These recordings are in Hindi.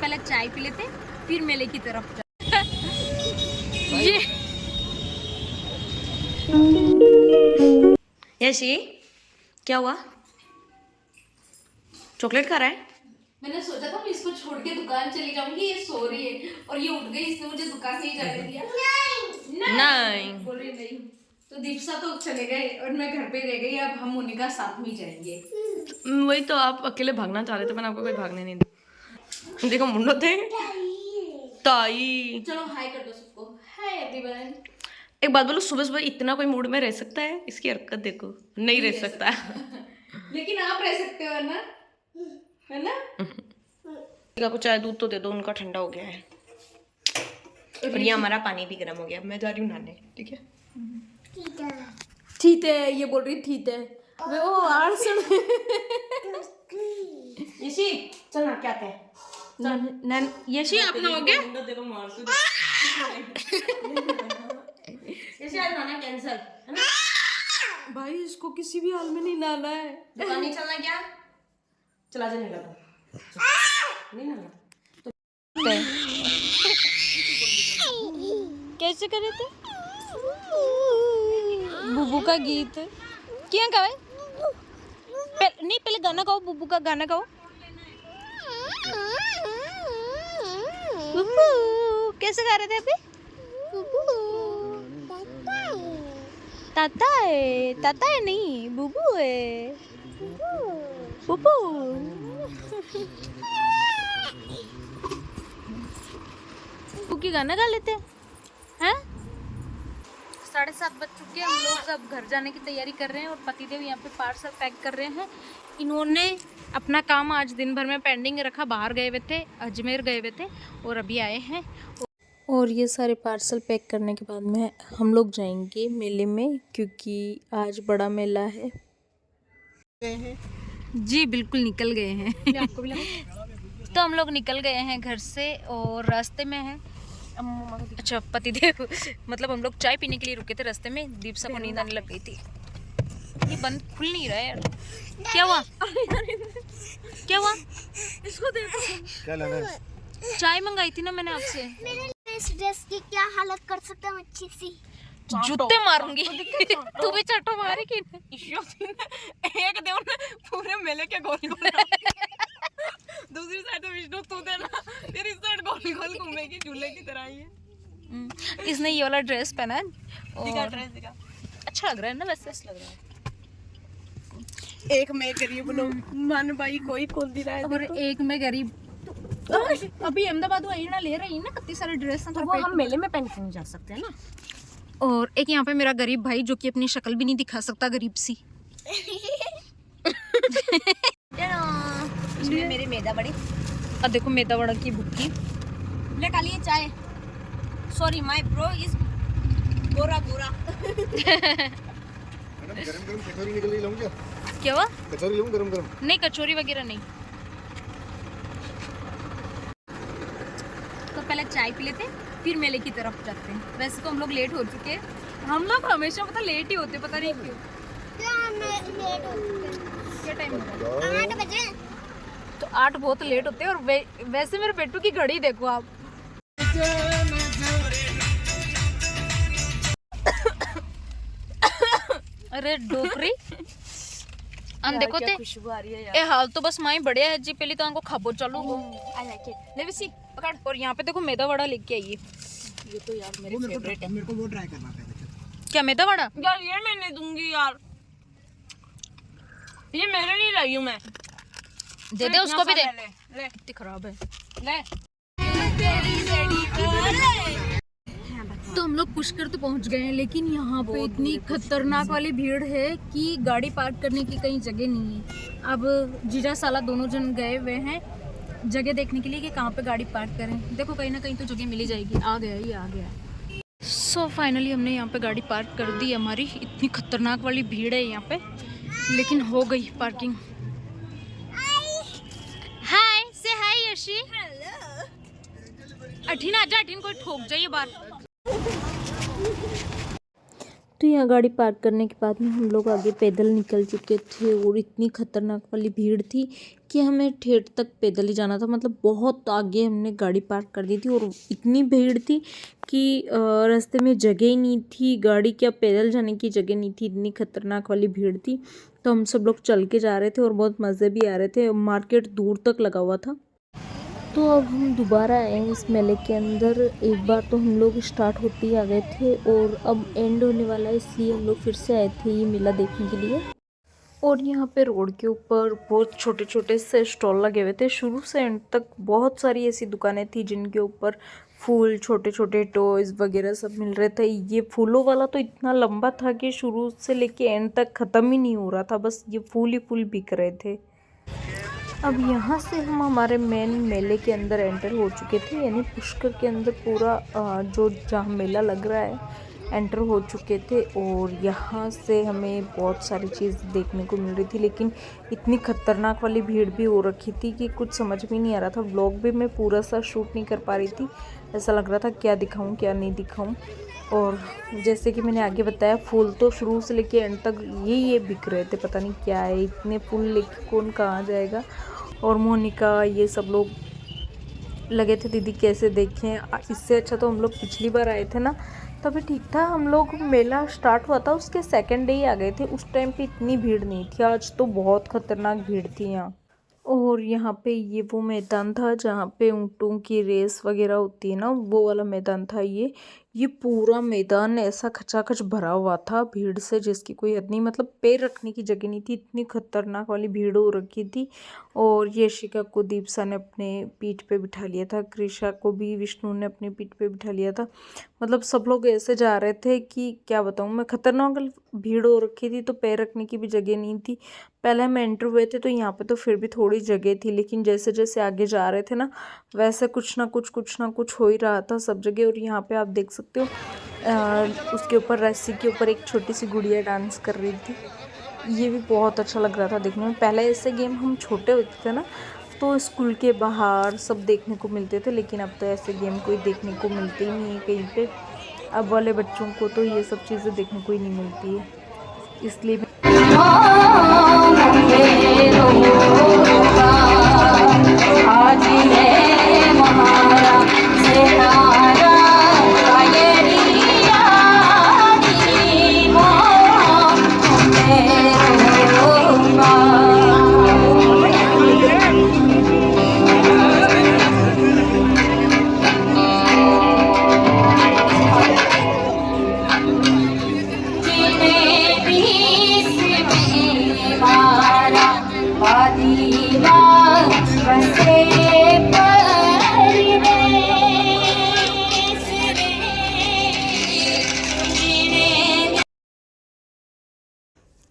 पहले चाय पी लेते फिर मेले की तरफ ये यशी क्या हुआ? चॉकलेट खा रहा है? मैंने सोचा था मैं इसको छोड़ के दुकान चली जाऊंगी, ये सो रही है और ये उठ गई, इसने मुझे दुकान नहीं जाने दिया। नहीं बोल रही नहीं। तो दीपसा तो चले गए और मैं घर पे रह गई, अब हम मोनिका साथ में जाएंगे। वही तो, आप अकेले भागना चाह रहे थे, मैंने आपको कोई भागने नहीं दिया। देखो मुंडो थे ताई। चलो हाय कर दो सबको, हाय एवरीवन। एक बात बोलो, सुबह सुबह इतना कोई मूड में रह सकता है? इसकी हरकत देखो, नहीं रह सकता। लेकिन आप रह सकते हो ना, है ना? को चाय दूध तो दे दो, उनका ठंडा हो गया है और ये हमारा पानी भी गर्म हो गया। मैं जा रही हूँ नहाने, ठीक है? ठीक है, ये बोल रही ठीक है। वे ओ आर सुन यशी चल ना, क्या आते हैं? नन यशी आप नहाओगे? यशी आज नहाना कैंसिल है ना? भाई इसको किसी भी हाल में नहीं नहाना है। दुकान नहीं चलना क्या? चला जा, नहीं लगा नहीं ना कैसे करे थे बुबू का गीत क्या गावे? नहीं पहले गाना गाओ, बुबू का गाना गाओ। बुबू कैसे गा रहे थे अभी? ताता है नहीं, बुबू है बुबू। बुबू की गाना गा लेते हैं? 7:30 बज चुके हैं, हम लोग अब घर जाने की तैयारी कर रहे हैं और पतिदेव यहाँ पे पार्सल पैक कर रहे हैं। इन्होंने अपना काम आज दिन भर में पेंडिंग रखा, बाहर गए हुए थे, अजमेर गए हुए थे और अभी आए हैं। और ये सारे पार्सल पैक करने के बाद में हम लोग जाएंगे मेले में, क्योंकि आज बड़ा मेला है। जी बिल्कुल निकल गए हैं। आपको भी लगा? तो हम लोग निकल गए हैं घर से और रास्ते में हैं। अच्छा पतिदेव, मतलब हम लोग चाय पीने के लिए रुके थे रास्ते में, दीपसा को नींद आने लग गई थी। ये बंद खुल नहीं रहा है यार, क्या हुआ? क्या हुआ? इसको देखो, क्या लगा? चाय मंगाई थी ना मैंने आपसे। इस ड्रेस की क्या हालत कर सकता हूँ अच्छी सी, जूते मारूंगी। तू भी चटो मारेगी। एक देव ने पूरे मेले के गोल गोल दूसरी साइड में विष्णु तू देना, तेरी साइड गोल गोल घूमेगी झूले की तरह ही है। इसने ये वाला ड्रेस पहना है दिखा ड्रेस दिखा, अच्छा लग रहा है ना, वैसे लग रहा है। एक मैं गरीब लोग मन भाई कोई खोल दी रहा है और एक में गरीब। तो अभी अहमदाबाद आई ना, ले रही है ना कितनी सारी ड्रेस, तो वो हम मेले में पहन के नहीं जा सकते हैं ना। और एक यहाँ पे मेरा गरीब भाई जो कि अपनी शक्ल भी नहीं दिखा सकता, गरीब सी। इसमें मेरी मैदा बड़ी। अब देखो मैदा वड़ा की भुक्की। ले खा लिए चाय। Sorry my bro is Gora Gora. Madam गरम गरम कचौरी निकल रही, लाऊं क्या? क्या हुआ? कचौरी लाऊं गरम गरम? नहीं कचौरी वगैरह नहीं। तो पहले चाय पी लेते फिर मेले की तरफ जाते हैं। वैसे तो हम लोग लेट हो चुके हैं, हम लोग हमेशा पता लेट ही होते, पता नहीं क्यों। क्या टाइम हो रहा है? 8 बजे। तो 8 बहुत लेट होते हैं। और वैसे मेरे बेटू की घड़ी देखो आप। अरे डोकरी अन देखो ते खुशबू आ रही है यार। ए हाल तो बस माई बढ़िया है जी, पहले तो हमको खाबो चलो आई लाइक इट। ले बेसी पकड़। और यहाँ पे देखो मैदा वड़ा लेके आई है। ये तो यार मेरे फेवरेट है। मेरे को वो ट्राई करना था। क्या मैदा वड़ा? यार ये मैं नहीं दूंगी यार, ये मेरे लिए लाई हूं मैं। दे दे उसको भी दे। ले इतनी खराब है। ले। तो हम लोग पुष्कर तो पहुंच गए हैं, लेकिन यहाँ पे इतनी खतरनाक वाली भीड़ है कि गाड़ी पार्क करने की कहीं जगह नहीं है। अब जीजा साला दोनों जन गए हुए हैं जगह देखने के लिए कि कहाँ पे गाड़ी पार्क करें। देखो कहीं ना कहीं तो जगह मिली जाएगी। आ गया, ये आ गया। सो फाइनली हमने यहाँ पे गाड़ी पार्क कर दी हमारी। इतनी खतरनाक वाली भीड़ है यहाँ पे, लेकिन हो गई पार्किंग। हाय से हाय यशी। अठीन आजा, अठीन कोई ठोक जाइए बार। तो यहाँ गाड़ी पार्क करने के बाद में हम लोग आगे पैदल निकल चुके थे और इतनी खतरनाक वाली भीड़ थी कि हमें ठेठ तक पैदल ही जाना था। मतलब बहुत आगे हमने गाड़ी पार्क कर दी थी और इतनी भीड़ थी कि रास्ते में जगह ही नहीं थी, गाड़ी क्या पैदल जाने की जगह नहीं थी, इतनी खतरनाक वाली भीड़ थी। तो हम सब लोग चल के जा रहे थे और बहुत मज़े भी आ रहे थे। मार्केट दूर तक लगा हुआ था। तो अब हम दोबारा आए इस मेले के अंदर। एक बार तो हम लोग स्टार्ट होते ही आ गए थे और अब एंड होने वाला है, इसलिए हम लोग फिर से आए थे ये मेला देखने के लिए। और यहाँ पे रोड के ऊपर बहुत छोटे छोटे से स्टॉल लगे हुए थे। शुरू से एंड तक बहुत सारी ऐसी दुकानें थी जिनके ऊपर फूल, छोटे छोटे टॉयज़ वगैरह सब मिल रहे थे। ये फूलों वाला तो इतना लंबा था कि शुरू से लेके एंड तक ख़त्म ही नहीं हो रहा था, बस ये फूल ही फूल बिक रहे थे। अब यहाँ से हम हमारे मेन मेले के अंदर एंटर हो चुके थे, यानी पुष्कर के अंदर पूरा जो जहाँ मेला लग रहा है एंटर हो चुके थे। और यहाँ से हमें बहुत सारी चीज़ देखने को मिल रही थी, लेकिन इतनी खतरनाक वाली भीड़ भी हो रखी थी कि कुछ समझ में नहीं आ रहा था। व्लॉग भी मैं पूरा सा शूट नहीं कर पा रही थी, ऐसा लग रहा था क्या दिखाऊं क्या नहीं दिखाऊं। और जैसे कि मैंने आगे बताया, फूल तो शुरू से लेके एंड तक ये बिक रहे थे। पता नहीं क्या है, इतने फूल लेके कौन कहाँ जाएगा। और मोनिका ये सब लोग लगे थे, दीदी कैसे देखें। इससे अच्छा तो हम लोग पिछली बार आए थे ना, तभी ठीक था। हम लोग मेला स्टार्ट हुआ था उसके सेकंड डे ही आ गए थे। उस टाइम पे इतनी भीड़ नहीं थी, आज तो बहुत खतरनाक भीड़ थी यहाँ। और यहाँ पे ये वो मैदान था जहाँ पे ऊँटों की रेस वगैरह होती है ना, वो वाला मैदान था ये पूरा मैदान ऐसा खचाखच भरा हुआ था भीड़ से जिसकी कोई हद नहीं। मतलब पैर रखने की जगह नहीं थी, इतनी खतरनाक वाली भीड़ हो रखी थी। और यशिका को दीपसा ने अपने पीठ पे बिठा लिया था, कृषा को भी विष्णु ने अपनी पीठ पे बिठा लिया था। मतलब सब लोग ऐसे जा रहे थे कि क्या बताऊँ मैं, खतरनाक भीड़ हो रखी थी, तो पैर रखने की भी जगह नहीं थी। पहले हम एंटर हुए थे तो यहाँ पे तो फिर भी थोड़ी जगह थी, लेकिन जैसे जैसे आगे जा रहे थे ना, वैसे कुछ ना कुछ हो ही रहा था सब जगह। और यहाँ पे आप देख सकते हो उसके ऊपर, रस्सी के ऊपर एक छोटी सी गुड़िया डांस कर रही थी। ये भी बहुत अच्छा लग रहा था देखने में। पहले ऐसे गेम हम छोटे होते थे ना, तो स्कूल के बाहर सब देखने को मिलते थे, लेकिन अब तो ऐसे गेम कोई देखने को मिलते ही नहीं है कहीं पे। अब वाले बच्चों को तो ये सब चीज़ें देखने को ही नहीं मिलती है, इसलिए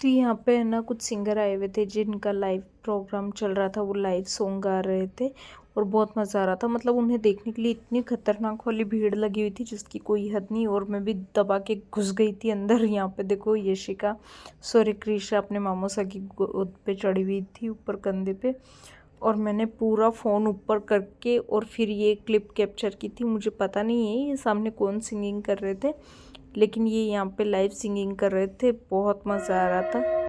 तो यहाँ पे है ना कुछ सिंगर आए हुए थे जिनका लाइव प्रोग्राम चल रहा था, वो लाइव सॉन्ग गा रहे थे और बहुत मज़ा आ रहा था। मतलब उन्हें देखने के लिए इतनी खतरनाक वाली भीड़ लगी हुई थी जिसकी कोई हद नहीं। और मैं भी दबा के घुस गई थी अंदर। यहाँ पे देखो यशिका कृषा अपने मामोसा की गोद पे चढ़ी हुई थी ऊपर कंधे पे, और मैंने पूरा फ़ोन ऊपर करके और फिर ये क्लिप कैप्चर की थी। मुझे पता नहीं है ये सामने कौन सिंगिंग कर रहे थे, लेकिन ये यहाँ पे लाइव सिंगिंग कर रहे थे, बहुत मज़ा आ रहा था।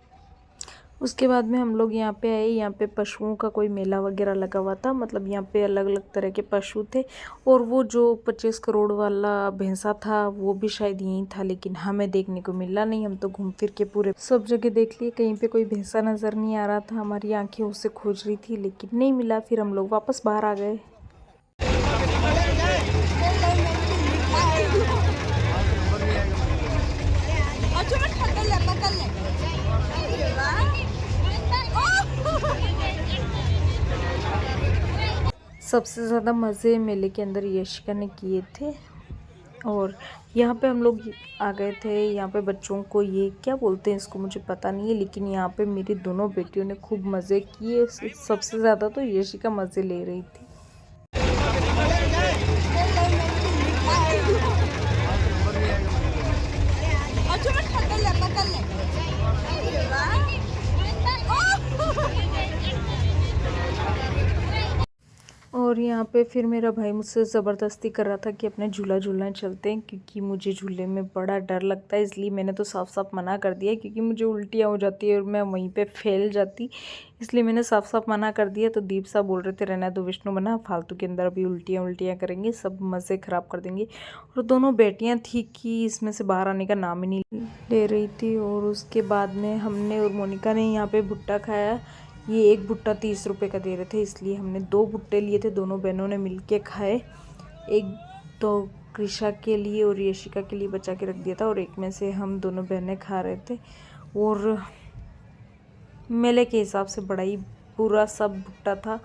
उसके बाद में हम लोग यहाँ पे आए। यहाँ पे पशुओं का कोई मेला वगैरह लगा हुआ था। मतलब यहाँ पे अलग अलग तरह के पशु थे, और वो जो 25 करोड़ वाला भैंसा था वो भी शायद यहीं था, लेकिन हमें देखने को मिला नहीं। हम तो घूम फिर के पूरे सब जगह देख लिए, कहीं पे कोई भैंसा नज़र नहीं आ रहा था। हमारी आंखें उसे खोज रही थी लेकिन नहीं मिला। फिर हम लोग वापस बाहर आ गए। सबसे ज़्यादा मज़े मेले के अंदर यशिका ने किए थे। और यहाँ पे हम लोग आ गए थे। यहाँ पे बच्चों को ये क्या बोलते हैं इसको मुझे पता नहीं है, लेकिन यहाँ पे मेरी दोनों बेटियों ने खूब मज़े किए। सबसे ज़्यादा तो यशिका मज़े ले रही थी। और यहाँ पे फिर मेरा भाई मुझसे ज़बरदस्ती कर रहा था कि अपने झूला झूलने चलते हैं, क्योंकि मुझे झूले में बड़ा डर लगता है। इसलिए मैंने तो साफ साफ मना कर दिया, क्योंकि मुझे उल्टियाँ हो जाती है और मैं वहीं पे फैल जाती। इसलिए मैंने साफ साफ मना कर दिया। तो दीप साहब बोल रहे थे रहना दो विष्णु बना, फालतू के अंदर अभी उल्टियाँ करेंगे, सब मज़े ख़राब कर देंगे। और दोनों बेटियाँ थी कि इसमें से बाहर आने का नाम ही नहीं ले रही थी। और उसके बाद में हमने और मोनिका ने यहाँ पर भुट्टा खाया। ये एक भुट्टा 30 रुपये का दे रहे थे, इसलिए हमने 2 भुट्टे लिए थे, दोनों बहनों ने मिलके खाए। एक तो कृषा के लिए और यशिका के लिए बचा के रख दिया था, और एक में से हम दोनों बहनें खा रहे थे। और मेले के हिसाब से बड़ा ही बुरा सब भुट्टा था,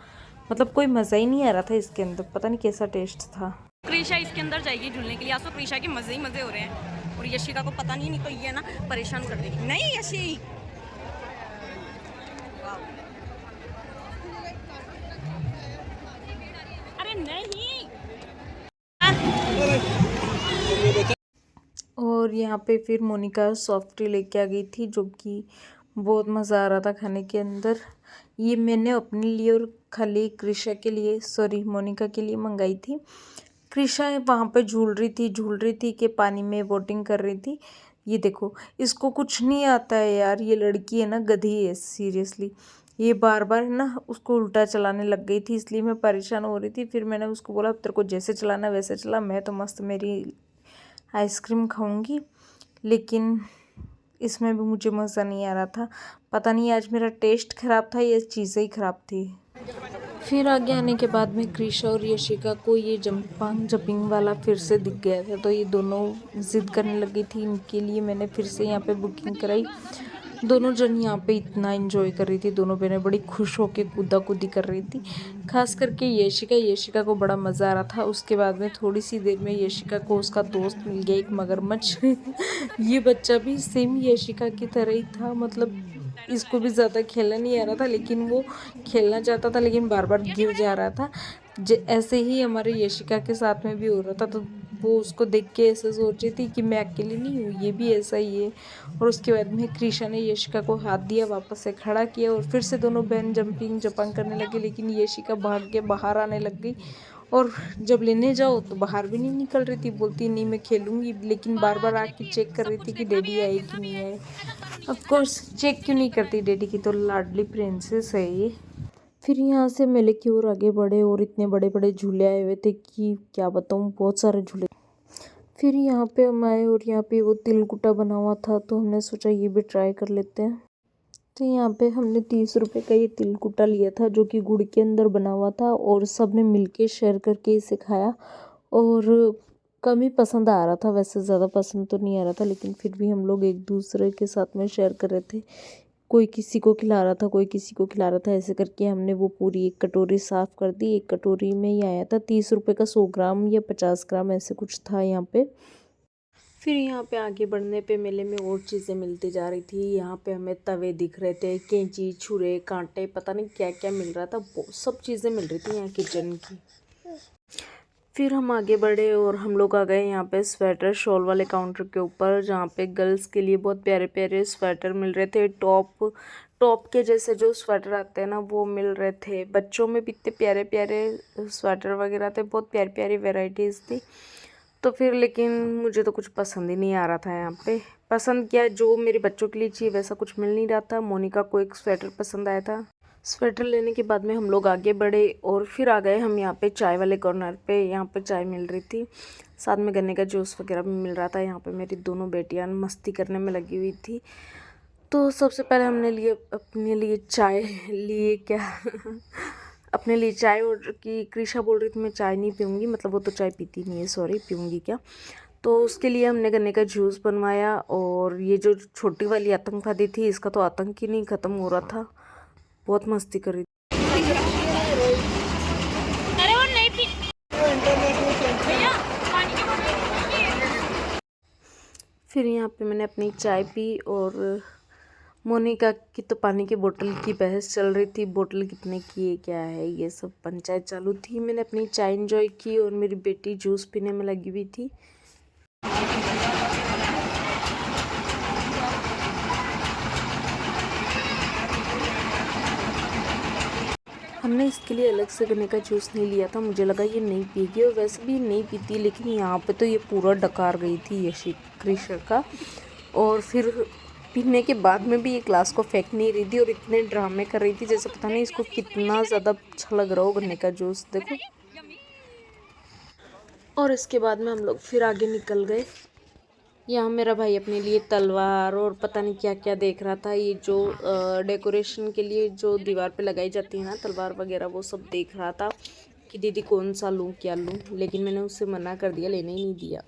मतलब कोई मज़ा ही नहीं आ रहा था इसके अंदर, पता नहीं कैसा टेस्ट था। कृषा इसके अंदर जाएगी झूलने के लिए। आज तो कृषा के मज़े ही मज़े हो रहे हैं, और यशिका को पता नहीं तो ये ना परेशान कर देगी। नहीं यशी, नहीं। और यहाँ पे फिर मोनिका सॉफ्टी लेके आ गई थी, जो कि बहुत मज़ा आ रहा था खाने के अंदर। ये मैंने अपने लिए और खाली कृषा के लिए, सॉरी मोनिका के लिए मंगाई थी। कृषा वहाँ पे झूल रही थी कि पानी में बोटिंग कर रही थी। ये देखो, इसको कुछ नहीं आता है यार, ये लड़की है ना गधी है सीरियसली। ये बार बार ना उसको उल्टा चलाने लग गई थी, इसलिए मैं परेशान हो रही थी। फिर मैंने उसको बोला तेरे को जैसे चलाना वैसे चला, मैं तो मस्त मेरी आइसक्रीम खाऊंगी। लेकिन इसमें भी मुझे मज़ा नहीं आ रहा था, पता नहीं आज मेरा टेस्ट ख़राब था या चीज़ें ही ख़राब थी। फिर आगे आने के बाद में कृषा और यशिका को ये जंपिंग वाला फिर से दिख गया था, तो ये दोनों ज़िद करने लगी थी। इनके लिए मैंने फिर से यहाँ पे बुकिंग कराई। दोनों जन यहाँ पे इतना एंजॉय कर रही थी, दोनों बहनें बड़ी खुश होकर कूदा कूदी कर रही थी। खास करके यशिका को बड़ा मज़ा आ रहा था। उसके बाद में थोड़ी सी देर में यशिका को उसका दोस्त मिल गया, एक मगरमच्छ। ये बच्चा भी सेम यशिका की तरह ही था, मतलब इसको भी ज़्यादा खेलना नहीं आ रहा था, लेकिन वो खेलना चाहता था, लेकिन बार बार गिर जा रहा था। ऐसे ही हमारे यशिका के साथ में भी हो रहा था। तो वो उसको देख के ऐसे सोच रही थी कि मैं अकेली नहीं हूँ, ये भी ऐसा ही है। और उसके बाद में कृषा ने यशिका को हाथ दिया, वापस से खड़ा किया, और फिर से दोनों बहन जंपिंग करने लगे। लेकिन यशिका भाग के बाहर आने लग गई, और जब लेने जाओ तो बाहर भी नहीं निकल रही थी, बोलती नहीं मैं खेलूँगी, लेकिन बार बार आके चेक कर रही थी कि डैडी आए कि नहीं आए। ऑफ कोर्स चेक क्यों नहीं करती, डैडी की तो लाडली प्रिंसेस है ये। फिर यहाँ से मेले की ओर आगे बढ़े, और इतने बड़े बड़े झूले आए हुए थे कि क्या बताऊँ, बहुत सारे झूले। फिर यहाँ पे हम आए, और यहाँ पे वो तिलकुटा बना हुआ था, तो हमने सोचा ये भी ट्राई कर लेते हैं। तो यहाँ पे हमने 30 रुपये का ये तिलकुटा लिया था, जो कि गुड़ के अंदर बना हुआ था, और सब ने मिल के शेयर करके इसे खाया। और कम ही पसंद आ रहा था, वैसे ज़्यादा पसंद तो नहीं आ रहा था, लेकिन फिर भी हम लोग एक दूसरे के साथ में शेयर कर रहे थे। कोई किसी को खिला रहा था, कोई किसी को खिला रहा था, ऐसे करके हमने वो पूरी एक कटोरी साफ़ कर दी। एक कटोरी में ही आया था 30 रुपये का, 100 ग्राम या 50 ग्राम ऐसे कुछ था यहाँ पे। फिर यहाँ पे आगे बढ़ने पे मेले में और चीज़ें मिलती जा रही थी। यहाँ पे हमें तवे दिख रहे थे, कैंची, छुरे, कांटे, पता नहीं क्या क्या मिल रहा था, सब चीज़ें मिल रही थी यहाँ किचन की। फिर हम आगे बढ़े, और हम लोग आ गए यहाँ पे स्वेटर शॉल वाले काउंटर के ऊपर, जहाँ पे गर्ल्स के लिए बहुत प्यारे प्यारे स्वेटर मिल रहे थे। टॉप के जैसे जो स्वेटर आते हैं ना, वो मिल रहे थे। बच्चों में भी इतने प्यारे प्यारे स्वेटर वगैरह थे, बहुत प्यारी प्यारी वेराइटीज़ थी। तो फिर लेकिन मुझे तो कुछ पसंद ही नहीं आ रहा था यहाँ पे। पसंद क्या, जो मेरे बच्चों के लिए चाहिए वैसा कुछ मिल नहीं रहा था। मोनिका को एक स्वेटर पसंद आया था। स्वेटर लेने के बाद में हम लोग आगे बढ़े, और फिर आ गए हम यहाँ पे चाय वाले कॉर्नर पे। यहाँ पे चाय मिल रही थी, साथ में गन्ने का जूस वगैरह भी मिल रहा था। यहाँ पे मेरी दोनों बेटियाँ मस्ती करने में लगी हुई थी। तो सबसे पहले हमने अपने लिए चाय लिए क्या अपने लिए चाय ऑर्डर की। कृषा बोल रही थी मैं चाय नहीं पीऊँगी, मतलब वो तो चाय पीती नहीं है, सॉरी, पीऊँगी क्या। तो उसके लिए हमने गन्ने का जूस बनवाया। और ये जो छोटी वाली आतंकवादी थी, इसका तो आतंक ही नहीं ख़त्म हो रहा था, बहुत मस्ती कर रही थी। अरे वो नहीं पी भैया, पानी की बोतल। फिर यहाँ पे मैंने अपनी चाय पी, और मोनिका की तो पानी की बोतल की बहस चल रही थी, बोतल कितने की है, क्या है, ये सब पंचायत चालू थी। मैंने अपनी चाय एंजॉय की, और मेरी बेटी जूस पीने में लगी हुई थी। हमने इसके लिए अलग से गन्ने का जूस नहीं लिया था, मुझे लगा ये नहीं पिएगी और वैसे भी नहीं पीती, लेकिन यहाँ पे तो ये पूरा डकार गई थी ये क्रिशर का। और फिर पीने के बाद में भी ये ग्लास को फेंक नहीं रही थी और इतने ड्रामे कर रही थी जैसे पता नहीं इसको कितना ज़्यादा अच्छा लग रहा हो गन्ने का जूस, देखो। और इसके बाद में हम लोग फिर आगे निकल गए। यहाँ मेरा भाई अपने लिए तलवार और पता नहीं क्या क्या देख रहा था, ये जो डेकोरेशन के लिए जो दीवार पे लगाई जाती है ना तलवार वगैरह, वो सब देख रहा था कि दीदी कौन सा लूँ क्या लूँ, लेकिन मैंने उससे मना कर दिया, लेने ही नहीं दिया।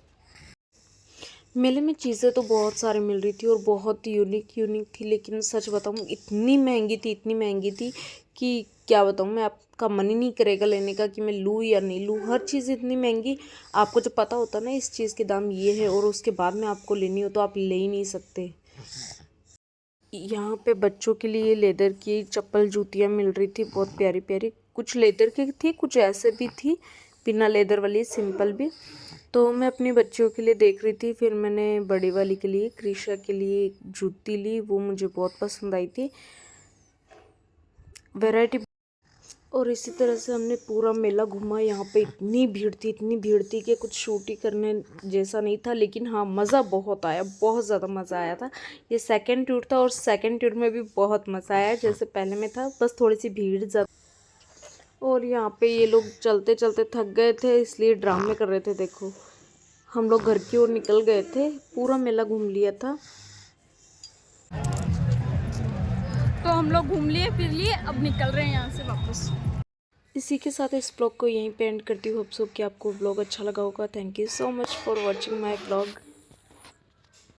मेले में चीज़ें तो बहुत सारी मिल रही थी और बहुत यूनिक थी, लेकिन सच बताऊँ इतनी महंगी थी कि क्या बताऊँ मैं, आपका मन ही नहीं करेगा लेने का कि मैं लूँ या नहीं लूँ। हर चीज़ इतनी महंगी, आपको जब पता होता ना इस चीज़ के दाम ये है और उसके बाद में आपको लेनी हो तो आप ले ही नहीं सकते। यहाँ पे बच्चों के लिए लेदर की चप्पल जूतियाँ मिल रही थी, बहुत प्यारी प्यारी, कुछ लेदर की थी कुछ ऐसे भी थी बिना लेदर वाली सिंपल भी। तो मैं अपनी बच्चियों के लिए देख रही थी, फिर मैंने बड़ी वाली के लिए क्रिशा के लिए एक जूती ली, वो मुझे बहुत पसंद आई थी, वैरायटी। और इसी तरह से हमने पूरा मेला घूमा। यहाँ पे इतनी भीड़ थी कि कुछ शूट ही करने जैसा नहीं था, लेकिन हाँ मज़ा बहुत आया, बहुत ज़्यादा मज़ा आया था। ये सेकंड टूर था और सेकंड टूर में भी बहुत मज़ा आया जैसे पहले में था, बस थोड़ी सी भीड़ ज़्यादा। और यहाँ पे ये लोग चलते चलते थक गए थे इसलिए ड्रामे कर रहे थे, देखो। हम लोग घर की ओर निकल गए थे, पूरा मेला घूम लिया था। तो हम लोग घूम लिए फिर लिए, अब निकल रहे हैं यहाँ से वापस। इसी के साथ इस ब्लॉग को यहीं पे एंड करती हूँ। होप सो कि आपको ब्लॉग अच्छा लगा होगा। Thank you so much for watching my blog.